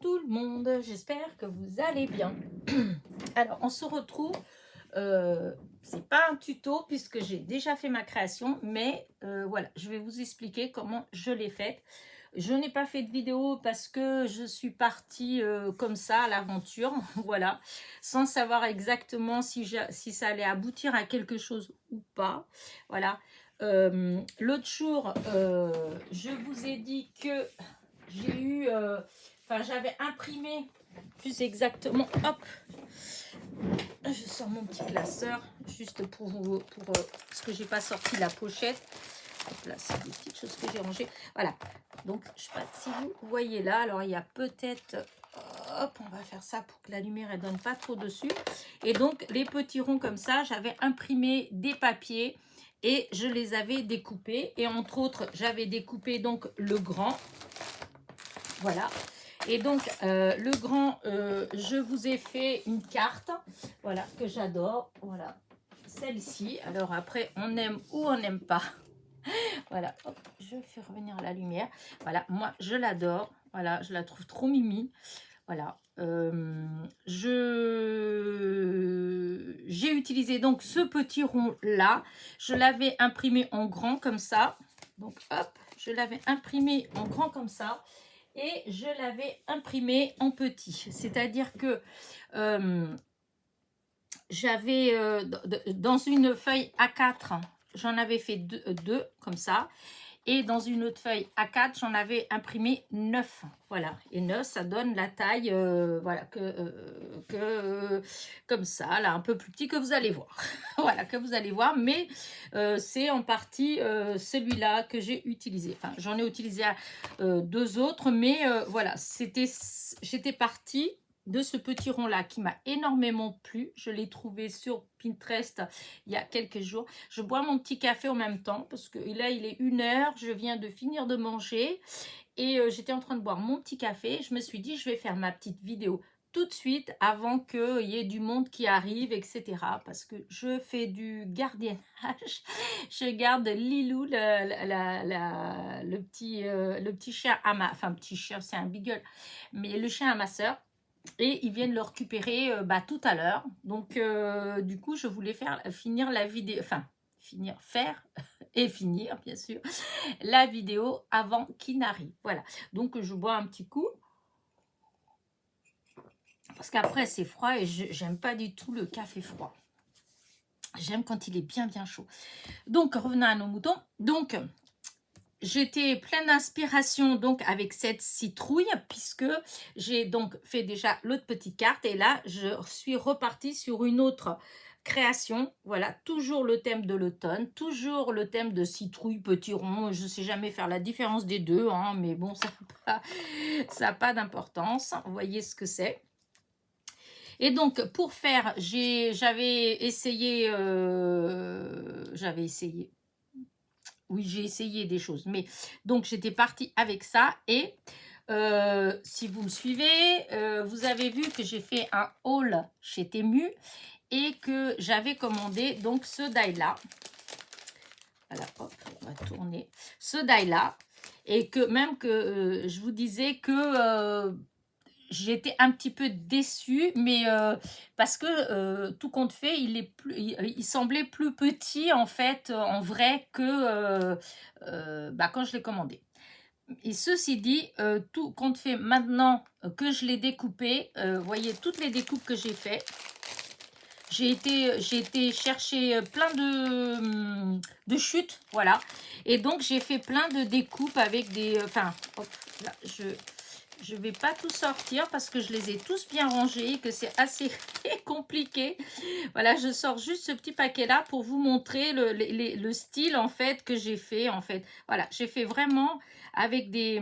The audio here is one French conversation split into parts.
tout le monde, j'espère que vous allez bien. Alors, on se retrouve, c'est pas un tuto puisque j'ai déjà fait ma création, mais voilà, je vais vous expliquer comment je l'ai faite. Je n'ai pas fait de vidéo parce que je suis partie comme ça à l'aventure, voilà, sans savoir exactement si ça allait aboutir à quelque chose ou pas, voilà. L'autre jour, je vous ai dit que j'ai eu, j'avais imprimé, plus exactement, hop, je sors mon petit classeur, juste pour vous, parce que j'ai pas sorti la pochette. Hop là, c'est des petites choses que j'ai rangées. Voilà, donc je sais pas si vous voyez là, alors il y a peut-être, hop, on va faire ça pour que la lumière elle donne pas trop dessus. Et donc les petits ronds comme ça, j'avais imprimé des papiers et je les avais découpés. Et entre autres, j'avais découpé donc le grand. Voilà. Et donc, le grand, je vous ai fait une carte, voilà, que j'adore. Voilà, celle-ci. Alors après, on aime ou on n'aime pas. Voilà, hop, je fais revenir la lumière. Voilà, moi, je l'adore. Voilà, je la trouve trop mimi. Voilà. J'ai utilisé donc ce petit rond-là. Je l'avais imprimé en grand comme ça. Donc, hop, je l'avais imprimé en grand comme ça. Et je l'avais imprimé en petit. C'est-à-dire que j'avais dans une feuille A4, j'en avais fait deux comme ça. Et dans une autre feuille A4, j'en avais imprimé 9. Voilà. Et 9, ça donne la taille, voilà, comme ça, là, un peu plus petit que vous allez voir. Voilà, que vous allez voir. Mais c'est en partie celui-là que j'ai utilisé. Enfin, j'en ai utilisé deux autres, mais voilà, j'étais partie de ce petit rond là qui m'a énormément plu. Je l'ai trouvé sur Pinterest il y a quelques jours. Je bois mon petit café en même temps parce que là il est 1h, je viens de finir de manger et j'étais en train de boire mon petit café. Je me suis dit je vais faire ma petite vidéo tout de suite avant qu'il y ait du monde qui arrive, etc. Parce que je fais du gardiennage. Je garde Lilou, le petit chien à enfin petit chien, c'est un beagle, mais le chien à ma soeur. Et ils viennent le récupérer tout à l'heure. Donc, du coup, je voulais finir la vidéo, enfin, faire et finir, bien sûr, la vidéo avant qu'il n'arrive. Voilà. Donc, je bois un petit coup. Parce qu'après, c'est froid et j'aime pas du tout le café froid. J'aime quand il est bien, bien chaud. Donc, revenons à nos moutons. Donc, j'étais pleine d'inspiration donc avec cette citrouille puisque j'ai donc fait déjà l'autre petite carte et là je suis repartie sur une autre création. Voilà, toujours le thème de l'automne, toujours le thème de citrouille, petit rond. Je ne sais jamais faire la différence des deux, hein, mais bon, ça n'a pas d'importance. Vous voyez ce que c'est. Et donc, pour faire, j'avais essayé, oui, j'ai essayé des choses. Mais donc, j'étais partie avec ça. Et si vous me suivez, vous avez vu que j'ai fait un haul chez Temu et que j'avais commandé donc ce die-là. Voilà, hop, on va tourner. Ce die-là. Et que même que je vous disais que j'étais un petit peu déçue, mais parce que tout compte fait, il semblait plus petit en fait, en vrai, que quand je l'ai commandé. Et ceci dit, tout compte fait, maintenant que je l'ai découpé, voyez toutes les découpes que j'ai fait. J'ai été chercher plein de chutes, voilà. Et donc, j'ai fait plein de découpes avec des... Enfin, hop, là, je vais pas tout sortir parce que je les ai tous bien rangés et que c'est assez compliqué. Voilà, je sors juste ce petit paquet-là pour vous montrer le style, en fait, que j'ai fait, en fait. Voilà, j'ai fait vraiment avec des...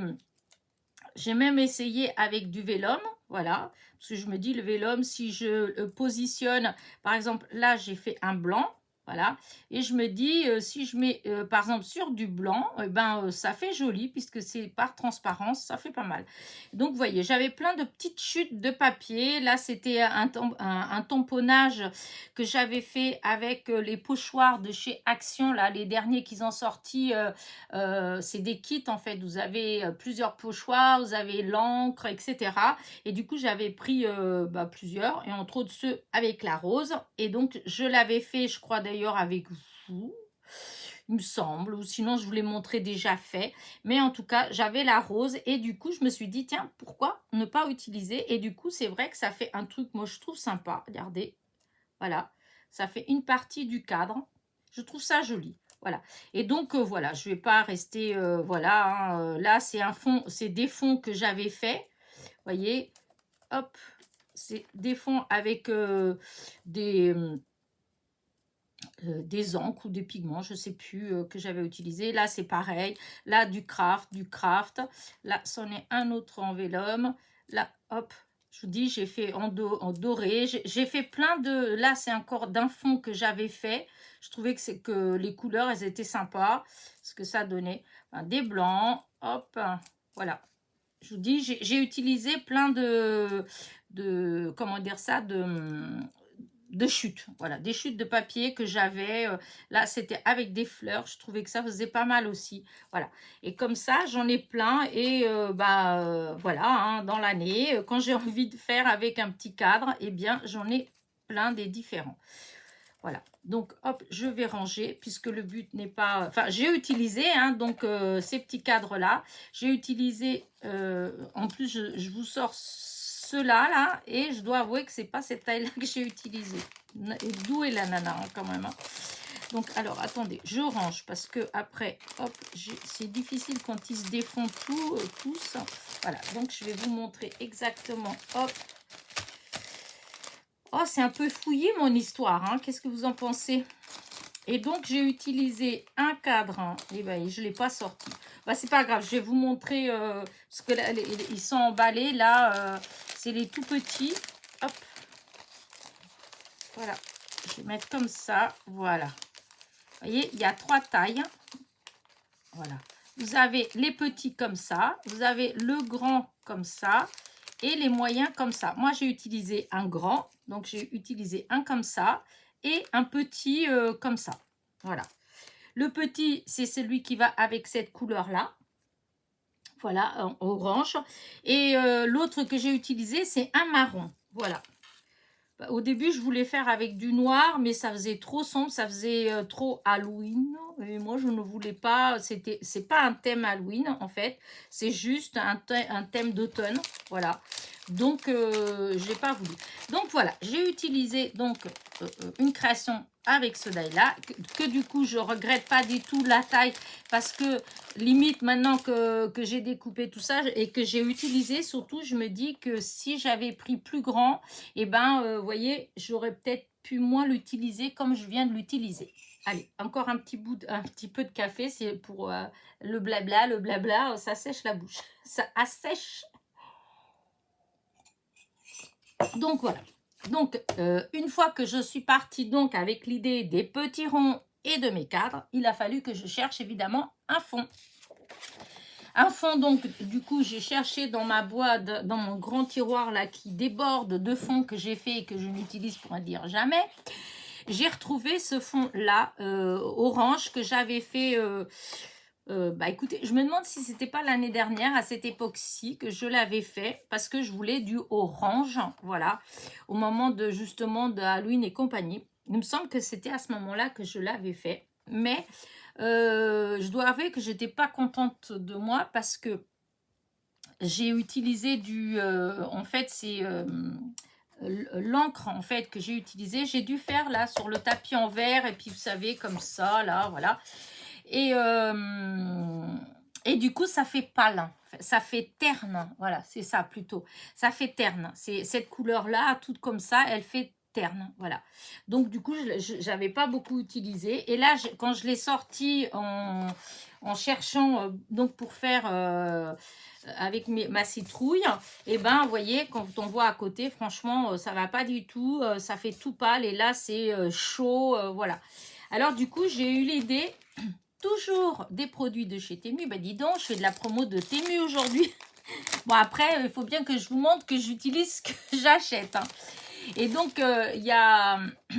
J'ai même essayé avec du vélum, voilà. Parce que je me dis, le vélum, si je le positionne, par exemple, là, j'ai fait un blanc. Voilà, et je me dis, si je mets, par exemple, sur du blanc, eh ben, ça fait joli puisque c'est par transparence, ça fait pas mal. Donc, vous voyez, j'avais plein de petites chutes de papier. Là, c'était un tamponnage que j'avais fait avec les pochoirs de chez Action, là, les derniers qu'ils ont sortis. C'est des kits, en fait. Vous avez plusieurs pochoirs, vous avez l'encre, etc. Et du coup, j'avais pris plusieurs, et entre autres ceux avec la rose. Et donc, je l'avais fait, je crois d'ailleurs, avec vous, il me semble, ou sinon je vous l'ai montré déjà fait. Mais en tout cas, j'avais la rose, et du coup, je me suis dit, tiens, pourquoi ne pas utiliser? Et du coup, c'est vrai que ça fait un truc, moi, je trouve sympa. Regardez, voilà, ça fait une partie du cadre. Je trouve ça joli. Voilà. Et donc, voilà, je ne vais pas rester, voilà, hein, là, c'est un fond, c'est des fonds que j'avais fait. Voyez, hop, c'est des fonds avec des encres ou des pigments, je ne sais plus, que j'avais utilisé. Là, c'est pareil. Là, du craft, du craft. Là, c'en est un autre en vélum. Là, hop, je vous dis, j'ai fait en doré. J'ai fait plein de... Là, c'est encore d'un fond que j'avais fait. Je trouvais que les couleurs, elles étaient sympas. Ce que ça donnait. Enfin, des blancs, hop, voilà. Je vous dis, j'ai utilisé plein comment dire ça, de chutes. Voilà, des chutes de papier que j'avais. Là, c'était avec des fleurs. Je trouvais que ça faisait pas mal aussi. Voilà. Et comme ça, j'en ai plein. Et voilà, hein, dans l'année, quand j'ai envie de faire avec un petit cadre, eh bien, j'en ai plein des différents. Voilà, donc hop, je vais ranger puisque le but n'est pas... Enfin, j'ai utilisé, hein, donc ces petits cadres-là. J'ai utilisé, en plus, je vous sors ceux-là, là, et je dois avouer que c'est pas cette taille-là que j'ai utilisé. D'où est la nana, hein, quand même. Hein. Donc, alors, attendez, je range parce que après, hop, c'est difficile quand ils se défont tous. Voilà, donc je vais vous montrer exactement, hop. Oh, c'est un peu fouillé mon histoire, hein. Qu'est-ce que vous en pensez? Et donc, j'ai utilisé un cadre, hein. Et ben, je ne l'ai pas sorti. Bah, c'est pas grave, je vais vous montrer, parce que là, ils sont emballés. Là, c'est les tout petits. Hop. Voilà. Je vais mettre comme ça. Voilà. Vous voyez, il y a 3 tailles. Voilà. Vous avez les petits comme ça. Vous avez le grand comme ça. Et les moyens comme ça. Moi, j'ai utilisé un grand. Donc, j'ai utilisé un comme ça. Et un petit comme ça. Voilà. Le petit, c'est celui qui va avec cette couleur-là. Voilà, en orange. Et l'autre que j'ai utilisé, c'est un marron. Voilà. Au début, je voulais faire avec du noir, mais ça faisait trop sombre, ça faisait trop Halloween. Et moi, je ne voulais pas. C'est pas un thème Halloween, en fait. C'est juste un thème d'automne. Voilà. Donc, je n'ai pas voulu. Donc, voilà. J'ai utilisé donc une création avec ce die-là, que du coup, je regrette pas du tout la taille, parce que limite, maintenant que j'ai découpé tout ça et que j'ai utilisé, surtout, je me dis que si j'avais pris plus grand, et ben, vous voyez, j'aurais peut-être pu moins l'utiliser comme je viens de l'utiliser. Allez, encore un petit peu de café, c'est pour le blabla, ça sèche la bouche. Ça assèche. Donc, voilà. Donc, une fois que je suis partie donc avec l'idée des petits ronds et de mes cadres, il a fallu que je cherche évidemment un fond. Un fond, donc, du coup, j'ai cherché dans ma boîte, dans mon grand tiroir là qui déborde de fonds que j'ai fait et que je n'utilise pour ne dire jamais. J'ai retrouvé ce fond là, orange, que j'avais fait... écoutez, je me demande si c'était pas l'année dernière, à cette époque-ci, que je l'avais fait, parce que je voulais du orange, voilà, au moment de, justement, de Halloween et compagnie. Il me semble que c'était à ce moment-là que je l'avais fait, mais je dois avouer que j'étais pas contente de moi, parce que j'ai utilisé en fait, c'est l'encre, en fait, que j'ai utilisé. J'ai dû faire, là, sur le tapis en verre, et puis, vous savez, comme ça, là, voilà. Et du coup, ça fait pâle, ça fait terne, voilà, c'est ça plutôt. Ça fait terne, c'est cette couleur-là, toute comme ça, elle fait terne, voilà. Donc, du coup, je n'avais pas beaucoup utilisé. Et là, quand je l'ai sorti en cherchant, donc pour faire avec ma citrouille, et ben, vous voyez, quand on voit à côté, franchement, ça va pas du tout, ça fait tout pâle. Et là, c'est chaud, voilà. Alors du coup, j'ai eu l'idée, toujours des produits de chez Temu. Ben dis donc, je fais de la promo de Temu aujourd'hui. Bon après, il faut bien que je vous montre que j'utilise ce que j'achète. Hein. Et donc, il y a, je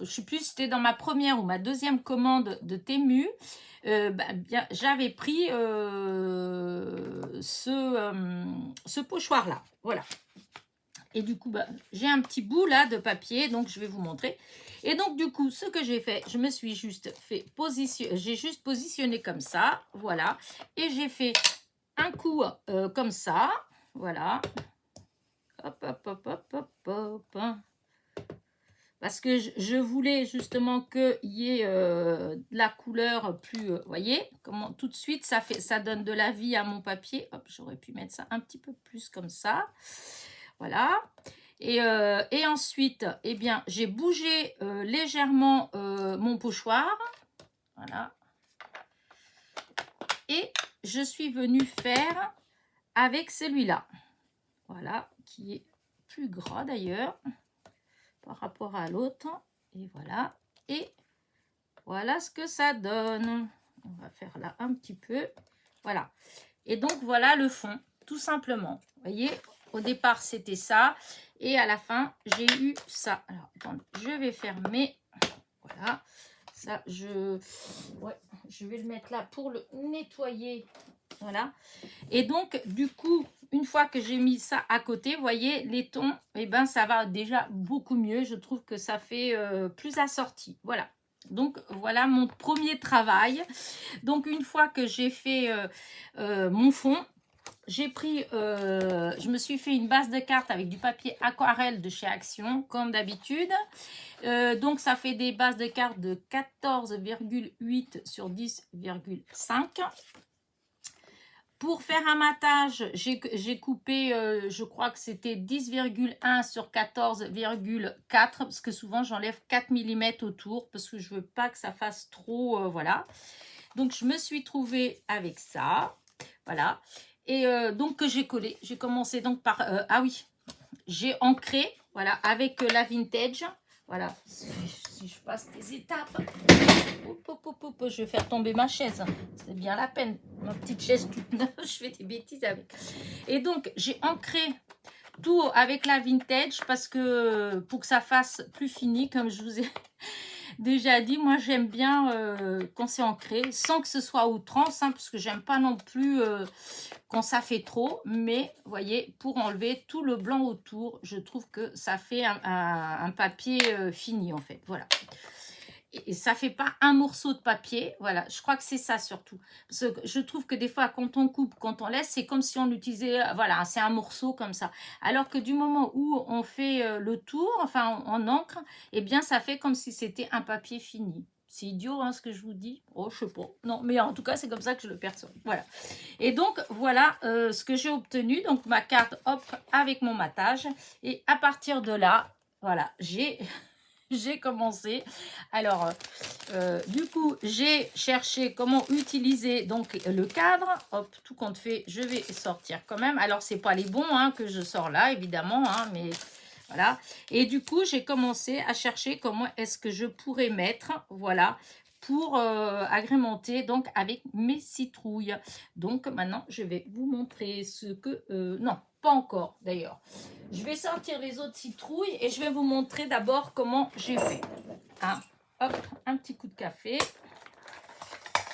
ne sais plus si c'était dans ma première ou ma deuxième commande de Temu. Bien, j'avais pris ce pochoir-là. Voilà. Et du coup, j'ai un petit bout là de papier, donc je vais vous montrer. Et donc, du coup, ce que j'ai fait, je me suis juste fait positionner, j'ai juste positionné comme ça, voilà. Et j'ai fait un coup comme ça, voilà. Hop, hop, hop, hop, hop, hop. Parce que je voulais justement qu'il y ait de la couleur plus, voyez, comment tout de suite ça donne de la vie à mon papier. Hop, j'aurais pu mettre ça un petit peu plus comme ça. Voilà. Et ensuite, eh bien, j'ai bougé légèrement mon pochoir. Voilà. Et je suis venue faire avec celui-là. Voilà, qui est plus gras d'ailleurs par rapport à l'autre. Et voilà ce que ça donne. On va faire là un petit peu. Voilà. Et donc, voilà le fond, tout simplement. Vous voyez, au départ, c'était ça. Et à la fin, j'ai eu ça. Alors, attendez, je vais fermer. Voilà. Ça, je vais le mettre là pour le nettoyer. Voilà. Et donc, du coup, une fois que j'ai mis ça à côté, vous voyez, les tons, eh ben, ça va déjà beaucoup mieux. Je trouve que ça fait plus assorti. Voilà. Donc, voilà mon premier travail. Donc, une fois que j'ai fait mon fond, j'ai pris, je me suis fait une base de cartes avec du papier aquarelle de chez Action, comme d'habitude. Donc, ça fait des bases de cartes de 14,8 sur 10,5. Pour faire un matage, j'ai coupé, je crois que c'était 10,1 sur 14,4 parce que souvent j'enlève 4 mm autour parce que je veux pas que ça fasse trop, voilà. Donc je me suis trouvée avec ça, voilà. Et donc que j'ai collé, j'ai commencé donc par, ah oui, j'ai ancré, voilà, avec la vintage. Voilà, si je passe des étapes, je vais faire tomber ma chaise. C'est bien la peine. Ma petite chaise toute neuve, je fais des bêtises avec. Et donc, j'ai ancré tout avec la vintage parce que pour que ça fasse plus fini, comme je vous ai déjà dit, moi j'aime bien quand c'est ancré, sans que ce soit outrance, hein, parce que j'aime pas non plus quand ça fait trop, mais vous voyez, pour enlever tout le blanc autour, je trouve que ça fait un papier fini en fait, voilà. Et ça fait pas un morceau de papier, voilà, je crois que c'est ça surtout. Parce que je trouve que des fois, quand on coupe, quand on laisse, c'est comme si on utilisait, voilà, c'est un morceau comme ça. Alors que du moment où on fait le tour, enfin, en encre, eh bien, ça fait comme si c'était un papier fini. C'est idiot, hein, ce que je vous dis. Oh, je sais pas. Non, mais en tout cas, c'est comme ça que je le perçois. Voilà. Et donc, voilà ce que j'ai obtenu. Donc, ma carte, hop, avec mon matage. Et à partir de là, voilà, j'ai commencé. Alors, du coup, j'ai cherché comment utiliser donc le cadre. Hop, tout compte fait, je vais sortir quand même. Alors, c'est pas les bons hein, que je sors là, évidemment, hein, mais voilà. Et du coup, j'ai commencé à chercher comment est-ce que je pourrais mettre, voilà, pour agrémenter donc avec mes citrouilles. Donc, maintenant, je vais vous montrer ce que... non, pas encore d'ailleurs. Je vais sortir les autres citrouilles et je vais vous montrer d'abord comment j'ai fait. Hein. Hop, un petit coup de café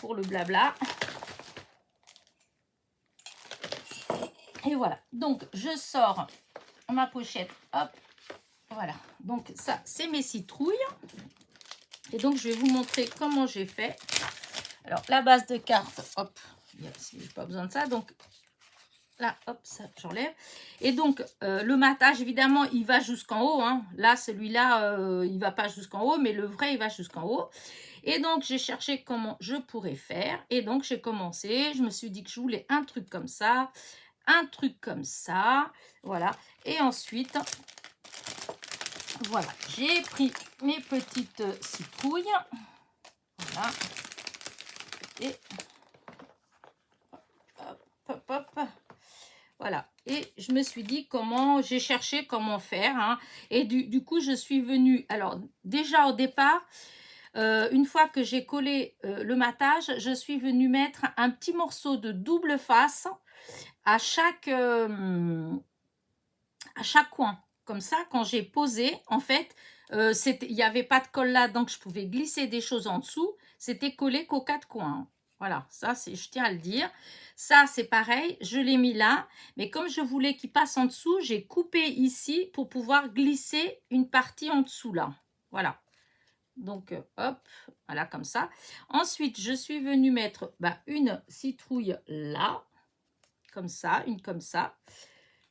pour le blabla. Et voilà. Donc, je sors ma pochette. Hop, voilà. Donc, ça, c'est mes citrouilles. Et donc, je vais vous montrer comment j'ai fait. Alors, la base de carte, hop, il n'y a pas besoin de ça. Donc, là, hop, ça, j'enlève. Et donc, le matage, évidemment, il va jusqu'en haut. Hein. Là, celui-là, il ne va pas jusqu'en haut, mais le vrai, il va jusqu'en haut. Et donc, j'ai cherché comment je pourrais faire. Et donc, j'ai commencé. Je me suis dit que je voulais un truc comme ça. Un truc comme ça. Voilà. Et ensuite, voilà. J'ai pris mes petites citrouilles. Voilà. Et hop, hop, hop. Voilà, et je me suis dit comment, j'ai cherché comment faire, hein. Et du coup, je suis venue, alors déjà au départ, une fois que j'ai collé le matage, je suis venue mettre un petit morceau de double face à chaque coin. Comme ça, quand j'ai posé, en fait, il n'y avait pas de colle là, donc je pouvais glisser des choses en dessous. C'était collé qu'aux quatre coins. Voilà, ça, je tiens à le dire. Ça, c'est pareil, je l'ai mis là. Mais comme je voulais qu'il passe en dessous, j'ai coupé ici pour pouvoir glisser une partie en dessous là. Voilà. Donc, hop, voilà, comme ça. Ensuite, je suis venue mettre une citrouille là, comme ça, une comme ça.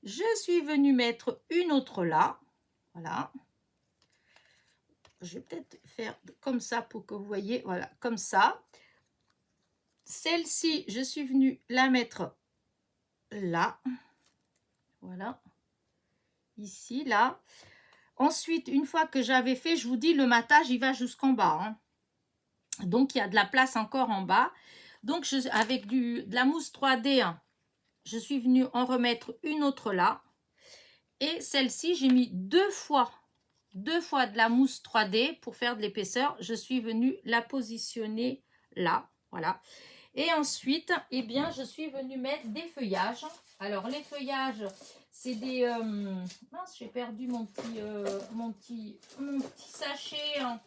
Je suis venue mettre une autre là. Voilà. Je vais peut-être faire comme ça pour que vous voyez. Voilà, comme ça. Celle-ci, je suis venue la mettre là. Voilà. Ici, là. Ensuite, une fois que j'avais fait, je vous dis, le matage, il va jusqu'en bas. Hein. Donc, il y a de la place encore en bas. Donc, avec de la mousse 3D, hein, je suis venue en remettre une autre là. Et celle-ci, j'ai mis deux fois de la mousse 3D pour faire de l'épaisseur. Je suis venue la positionner là. Voilà. Et ensuite, eh bien, je suis venue mettre des feuillages. Alors, les feuillages, c'est des... mince, j'ai perdu mon petit sachet. Hein.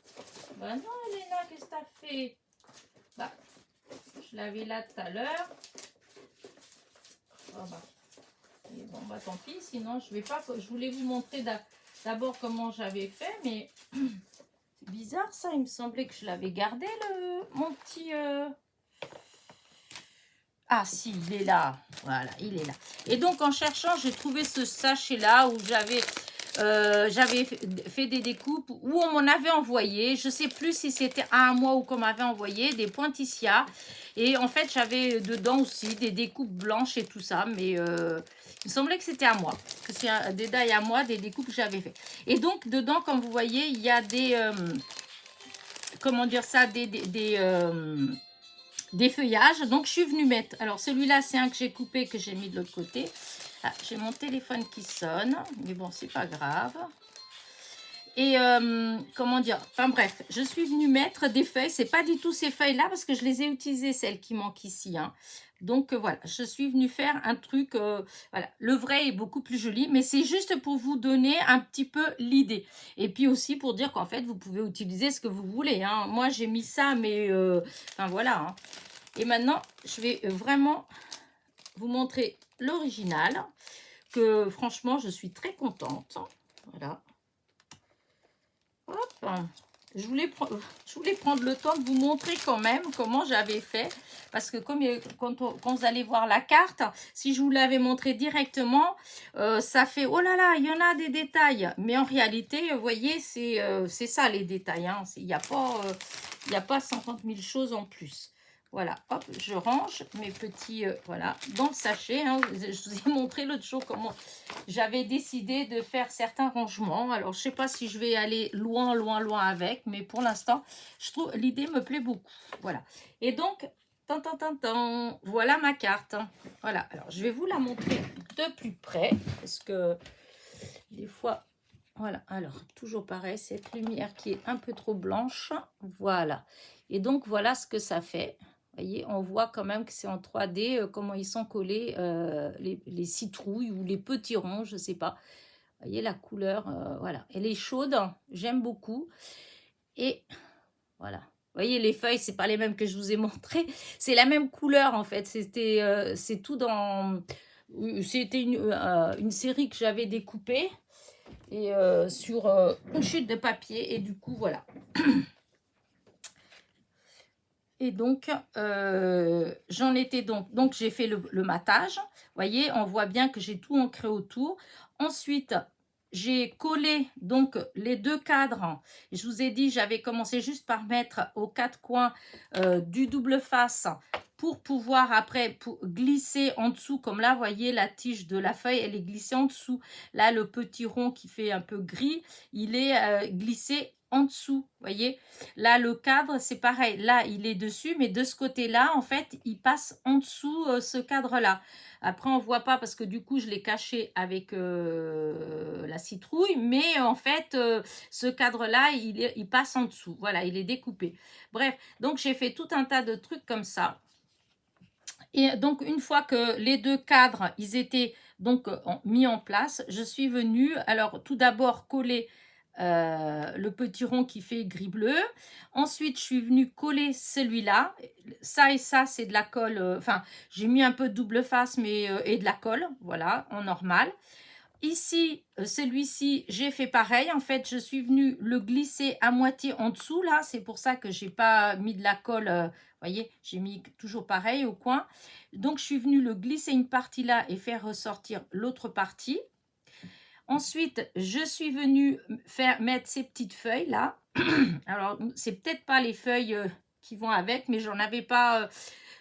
Ben non, Elena, qu'est-ce que tu as fait? Bah, je l'avais là tout à l'heure. Oh, bah. Bon, bah tant pis, sinon je vais pas... Je voulais vous montrer d'abord comment j'avais fait, mais c'est bizarre ça, il me semblait que je l'avais gardé, mon petit... Ah si, il est là, voilà, il est là. Et donc en cherchant, j'ai trouvé ce sachet-là où j'avais fait des découpes, où on m'en avait envoyé, je sais plus si c'était à moi ou qu'on m'avait envoyé, des pointillés. Et en fait, j'avais dedans aussi des découpes blanches et tout ça, mais il me semblait que c'était à moi, que c'est des dailles à moi, des découpes que j'avais fait. Et donc dedans, comme vous voyez, il y a des... comment dire ça, des feuillages. Donc je suis venue mettre, alors celui-là c'est un que j'ai coupé, que j'ai mis de l'autre côté. Ah, j'ai mon téléphone qui sonne, mais bon, c'est pas grave. Et comment dire, enfin bref, je suis venue mettre des feuilles. C'est pas du tout ces feuilles là parce que je les ai utilisées, celles qui manquent ici, hein. Donc voilà, je suis venue faire un truc, voilà, le vrai est beaucoup plus joli, mais c'est juste pour vous donner un petit peu l'idée. Et puis aussi pour dire qu'en fait, vous pouvez utiliser ce que vous voulez, hein. Moi, j'ai mis ça, mais enfin voilà, hein. Et maintenant, je vais vraiment vous montrer l'original, que franchement, je suis très contente. Voilà. Hop. Je voulais prendre le temps de vous montrer quand même comment j'avais fait. Parce que quand vous allez voir la carte, si je vous l'avais montré directement, ça fait, oh là là, il y en a des détails. Mais en réalité, vous voyez, c'est ça les détails. Hein. Il n'y a pas 50 000 choses en plus. Voilà, hop, je range mes petits, voilà, dans le sachet. Hein. Je vous ai montré l'autre jour comment j'avais décidé de faire certains rangements. Alors, je ne sais pas si je vais aller loin, loin, loin avec, mais pour l'instant, je trouve l'idée me plaît beaucoup. Voilà. Et donc, voilà ma carte. Voilà, alors je vais vous la montrer de plus près, parce que des fois... Voilà, alors toujours pareil, cette lumière qui est un peu trop blanche, voilà. Et donc voilà ce que ça fait. Vous voyez, on voit quand même que c'est en 3D, comment ils sont collés, les citrouilles ou les petits ronds, je ne sais pas. Vous voyez la couleur, voilà. Elle est chaude, j'aime beaucoup. Et voilà. Vous voyez, les feuilles, c'est pas les mêmes que je vous ai montré. C'est la même couleur en fait. C'est tout dans... C'était une série que j'avais découpée. Et sur une chute de papier, et du coup voilà. Et donc j'en étais donc j'ai fait le matage, vous voyez, on voit bien que j'ai tout ancré autour. Ensuite j'ai collé donc les deux cadres. Je vous ai dit, j'avais commencé juste par mettre aux quatre coins du double face pour pouvoir après glisser en dessous. Comme là, vous voyez, la tige de la feuille, elle est glissée en dessous. Là, le petit rond qui fait un peu gris, il est glissé en dessous, vous voyez. Là, le cadre, c'est pareil. Là, il est dessus, mais de ce côté-là, en fait, il passe en dessous ce cadre-là. Après, on voit pas parce que du coup, je l'ai caché avec la citrouille. Mais en fait, ce cadre-là, il passe en dessous. Voilà, il est découpé. Bref, donc j'ai fait tout un tas de trucs comme ça. Et donc, une fois que les deux cadres, ils étaient donc mis en place, je suis venue, alors tout d'abord coller le petit rond qui fait gris-bleu. Ensuite, je suis venue coller celui-là. Ça et ça, c'est de la colle. Enfin, j'ai mis un peu de double face et de la colle, voilà, en normal. Ici, celui-ci, j'ai fait pareil. En fait, je suis venue le glisser à moitié en dessous, là. C'est pour ça que j'ai pas mis de la colle. Vous voyez, j'ai mis toujours pareil au coin. Donc, je suis venue le glisser une partie là et faire ressortir l'autre partie. Ensuite, je suis venue mettre ces petites feuilles là. Alors, c'est peut-être pas les feuilles qui vont avec, mais j'en avais pas...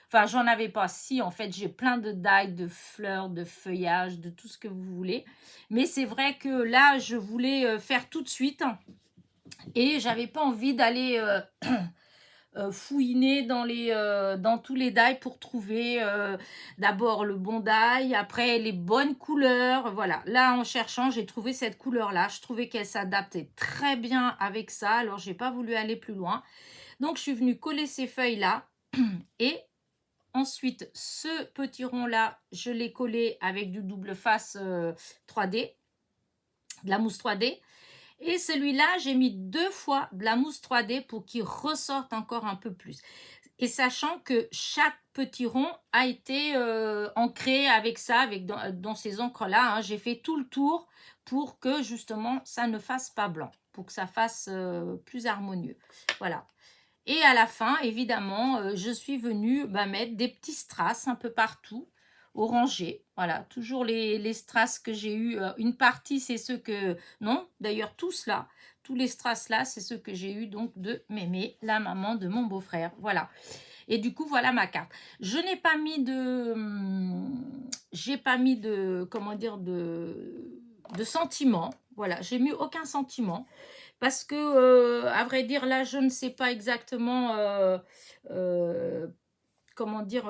Enfin, j'en avais pas. Si, en fait, j'ai plein de dailles, de fleurs, de feuillages, de tout ce que vous voulez. Mais c'est vrai que là, je voulais faire tout de suite. Et j'avais pas envie d'aller fouiner dans tous les dailles pour trouver d'abord le bon daille, après les bonnes couleurs. Voilà, là, en cherchant, j'ai trouvé cette couleur-là. Je trouvais qu'elle s'adaptait très bien avec ça. Alors, j'ai pas voulu aller plus loin. Donc, je suis venue coller ces feuilles-là. Et ensuite, ce petit rond-là, je l'ai collé avec du double face 3D, de la mousse 3D. Et celui-là, j'ai mis 2 fois de la mousse 3D pour qu'il ressorte encore un peu plus. Et sachant que chaque petit rond a été ancré avec ça, dans ces encres-là. Hein. J'ai fait tout le tour pour que justement, ça ne fasse pas blanc, pour que ça fasse plus harmonieux. Voilà. Et à la fin, évidemment, je suis venue mettre des petits strass un peu partout, orangés. Voilà, toujours les strass que j'ai eu. Une partie, c'est ceux que... Non, d'ailleurs, tous là, tous les strass là, c'est ceux que j'ai eu donc de Mémé, la maman de mon beau-frère. Voilà. Et du coup, voilà ma carte. Je n'ai pas mis de... J'ai pas mis de... Comment dire, de sentiment. Voilà, j'ai mis aucun sentiment. Parce que, à vrai dire, là, je ne sais pas exactement, comment dire,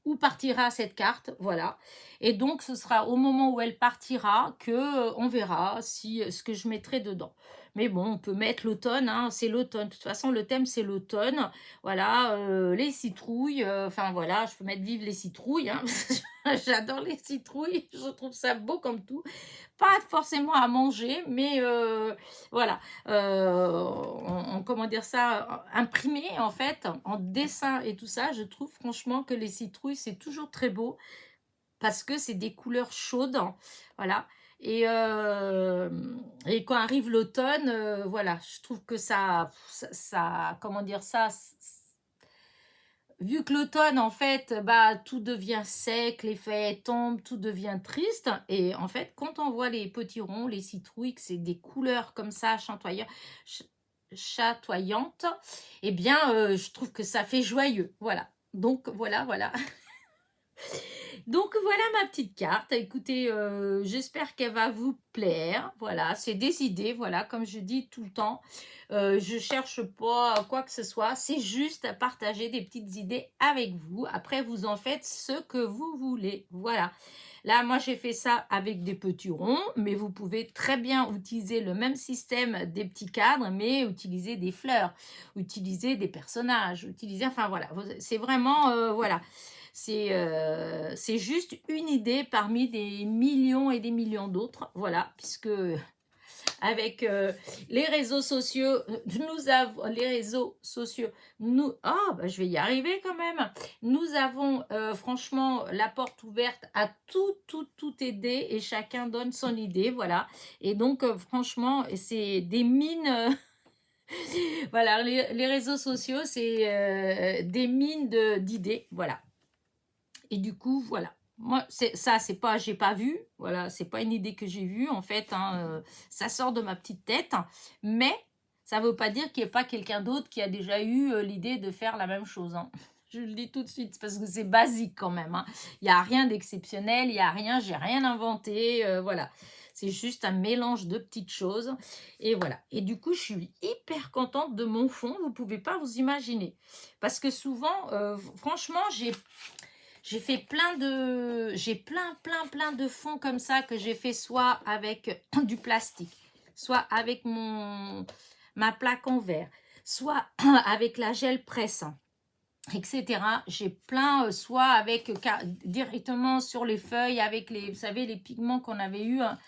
où partira cette carte. Voilà. Et donc, ce sera au moment où elle partira que on verra ce que je mettrai dedans. Mais bon, on peut mettre l'automne, hein, c'est l'automne. De toute façon, le thème, c'est l'automne. Voilà, les citrouilles. Enfin, voilà, je peux mettre vive les citrouilles. Hein, j'adore les citrouilles. Je trouve ça beau comme tout. Pas forcément à manger, mais voilà, comment dire ça, imprimé en fait, en dessin et tout ça, je trouve franchement que les citrouilles, c'est toujours très beau parce que c'est des couleurs chaudes, voilà. Et quand arrive l'automne, voilà, je trouve que comment dire ça, vu que l'automne, en fait, tout devient sec, les feuilles tombent, tout devient triste. Et en fait, quand on voit les petits ronds, les citrouilles, que c'est des couleurs comme ça, chatoyantes, eh bien, je trouve que ça fait joyeux. Voilà. Donc, voilà. Donc voilà ma petite carte. Écoutez, j'espère qu'elle va vous plaire. Voilà, c'est des idées, voilà, comme je dis tout le temps. Je cherche pas quoi que ce soit. C'est juste à partager des petites idées avec vous. Après, vous en faites ce que vous voulez. Voilà. Là, moi, j'ai fait ça avec des petits ronds, mais vous pouvez très bien utiliser le même système des petits cadres, mais utiliser des fleurs, utiliser des personnages, enfin voilà. C'est vraiment, voilà. C'est juste une idée parmi des millions et des millions d'autres. Voilà, puisque avec les réseaux sociaux, nous avons les réseaux sociaux. Je vais y arriver quand même. Nous avons franchement la porte ouverte à tout aider et chacun donne son idée. Voilà. Et donc, franchement, c'est des mines. Voilà, les réseaux sociaux, c'est des mines d'idées. Voilà. Et du coup, voilà. Moi, c'est pas, j'ai pas vu. Voilà, c'est pas une idée que j'ai vue, en fait. Hein, ça sort de ma petite tête. Mais ça veut pas dire qu'il n'y ait pas quelqu'un d'autre qui a déjà eu l'idée de faire la même chose. Hein. Je le dis tout de suite, parce que c'est basique quand même. Hein. Il n'y a rien d'exceptionnel, il n'y a rien, j'ai rien inventé. Voilà. C'est juste un mélange de petites choses. Et voilà. Et du coup, je suis hyper contente de mon fond. Vous ne pouvez pas vous imaginer. Parce que souvent, franchement, j'ai fait j'ai plein de fonds comme ça que j'ai fait soit avec du plastique, soit avec ma plaque en verre, soit avec la gel presse, etc. J'ai plein, soit avec directement sur les feuilles, avec les, vous savez, les pigments qu'on avait eu à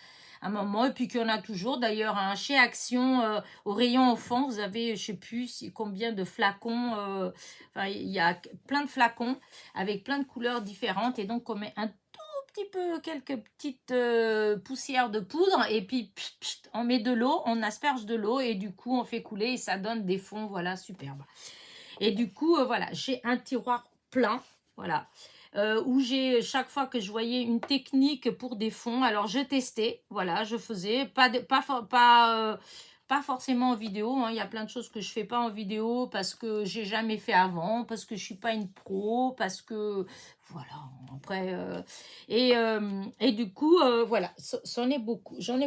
un moment, et puis qu'il y en a toujours d'ailleurs chez Action, au rayon enfant, vous avez, je sais plus combien de flacons, enfin, il y a plein de flacons avec plein de couleurs différentes, et donc on met un tout petit peu, quelques petites poussières de poudre, et puis on met de l'eau, on asperge de l'eau, et du coup on fait couler, et ça donne des fonds, voilà, superbes. Et du coup, voilà, j'ai un tiroir plein, voilà, où j'ai, chaque fois que je voyais une technique pour des fonds, alors je testais, voilà, je faisais, pas forcément en vidéo, hein, il y a plein de choses que je fais pas en vidéo parce que j'ai jamais fait avant, parce que je suis pas une pro, parce que, voilà, après, et du coup, voilà, j'en ai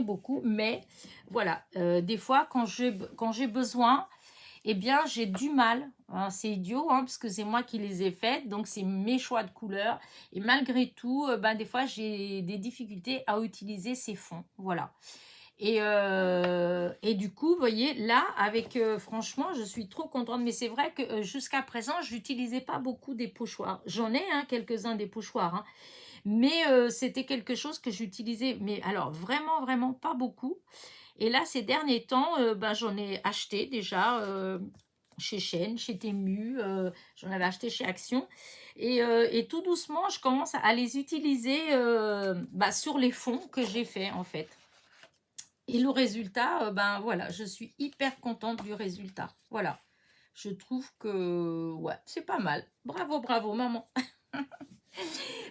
beaucoup, mais voilà, des fois, quand j'ai besoin, eh bien, j'ai du mal, hein, c'est idiot, hein, parce que c'est moi qui les ai faites, donc c'est mes choix de couleurs. Et malgré tout, ben, des fois, j'ai des difficultés à utiliser ces fonds. Voilà. Et du coup, vous voyez, là, avec, franchement, je suis trop contente. Mais c'est vrai que jusqu'à présent, je n'utilisais pas beaucoup des pochoirs. J'en ai quelques-uns des pochoirs, hein, mais c'était quelque chose que j'utilisais, mais alors vraiment, vraiment pas beaucoup. Et là, ces derniers temps, ben, j'en ai acheté déjà chez Shein, chez Temu, j'en avais acheté chez Action. Et tout doucement, je commence à les utiliser bah, sur les fonds que j'ai fait en fait. Et le résultat, ben voilà, je suis hyper contente du résultat. Voilà, je trouve que ouais, c'est pas mal. Bravo, bravo, maman.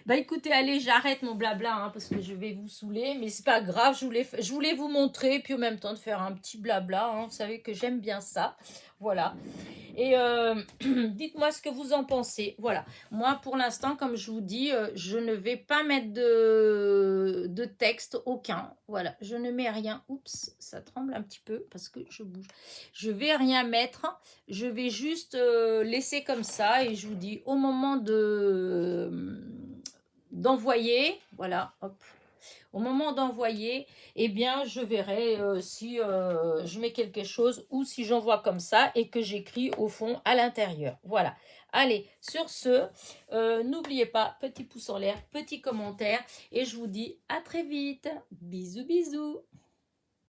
Bah écoutez, allez, j'arrête mon blabla hein, parce que je vais vous saouler, mais c'est pas grave, je voulais vous montrer, puis en même temps de faire un petit blabla, hein, vous savez que j'aime bien ça, voilà. Et dites-moi ce que vous en pensez, voilà. Moi, pour l'instant, comme je vous dis, je ne vais pas mettre de texte aucun, voilà, je ne mets rien, oups, ça tremble un petit peu parce que je bouge. Je vais rien mettre, je vais juste laisser comme ça, et je vous dis, au moment d'envoyer, voilà, hop, au moment d'envoyer, eh bien, je verrai si je mets quelque chose ou si j'envoie comme ça et que j'écris au fond à l'intérieur. Voilà. Allez, sur ce, n'oubliez pas, petit pouce en l'air, petit commentaire et je vous dis à très vite. Bisous, bisous.